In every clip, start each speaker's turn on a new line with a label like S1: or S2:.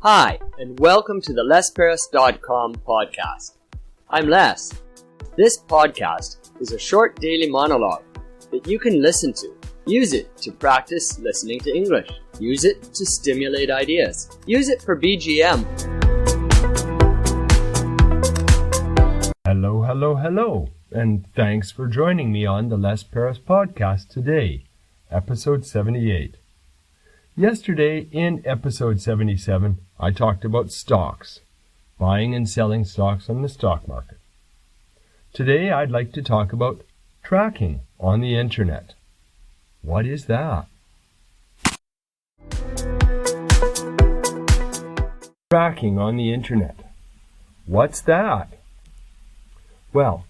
S1: Hi, and welcome to the LesParis.com podcast. I'm Les. This podcast is a short daily monologue that you can listen to. Use it to practice listening to English. Use it to stimulate ideas. Use it for BGM.
S2: Hello, and thanks for joining me on the Les Paris podcast today, episode 78. Yesterday, in episode 77, I talked about stocks, buying and selling stocks on the stock market. Today, I'd like to talk about tracking on the internet. What is that? Tracking on the internet. What's that? Well,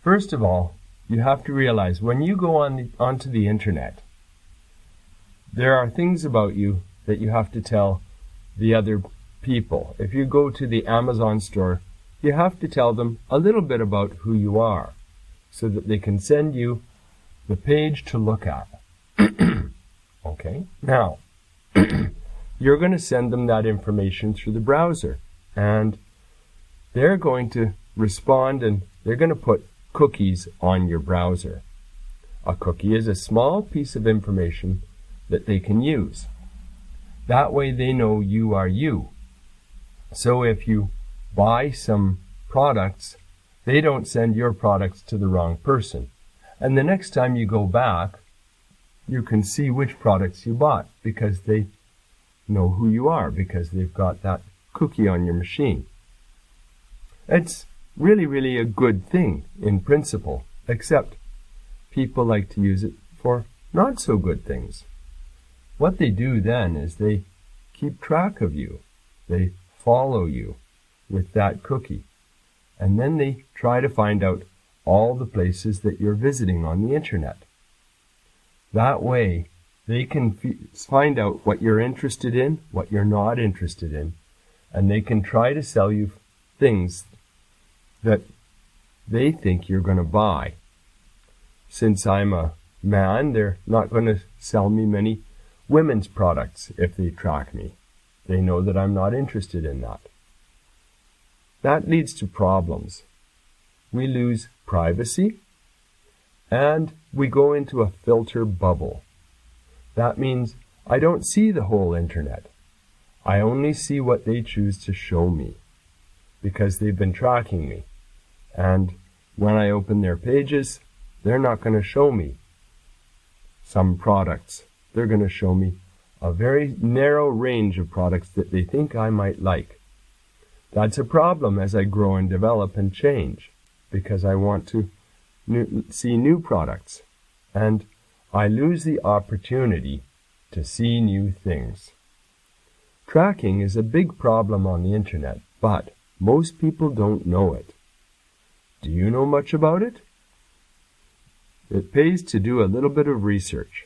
S2: first of all, you have to realize when you go onto the internet, there are things about you that you have to tell the other people. If you go to the Amazon store, you have to tell them a little bit about who you are so that they can send you the page to look at. Okay? Now, you're going to send them that information through the browser, and they're going to respond, and they're going to put cookies on your browser. A cookie is a small piece of information that they can use. That way they know you are you. So if you buy some products, they don't send your products to the wrong person. And the next time you go back, you can see which products you bought because they know who you are, because they've got that cookie on your machine. It's really a good thing in principle, except people like to use it for not so good things. What they do then is they keep track of you. They follow you with that cookie. And then they try to find out all the places that you're visiting on the internet. That way, they can find out what you're interested in, what you're not interested in, and they can try to sell you things that they think you're going to buy. Since I'm a man, they're not going to sell me many women's products if they track me. They know that I'm not interested in that. That leads to problems. We lose privacy, and we go into a filter bubble. That means I don't see the whole internet. I only see what they choose to show me, because they've been tracking me. And when I open their pages, they're not going to show me some products. They're going to show me a very narrow range of products that they think I might like. That's a problem as I grow and develop and change, because I want to see new products, and I lose the opportunity to see new things. Tracking is a big problem on the internet, but most people don't know it. Do you know much about it? It pays to do a little bit of research.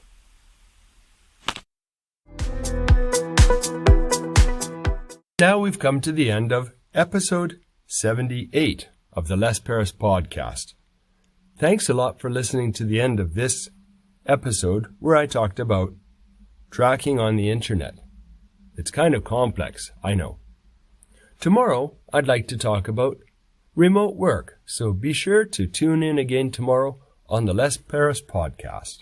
S2: Now we've come to the end of episode 78 of the Les Paris podcast. Thanks a lot for listening to the end of this episode where I talked about tracking on the internet. It's kind of complex, I know. Tomorrow, I'd like to talk about remote work, so be sure to tune in again tomorrow on the Les Paris podcast.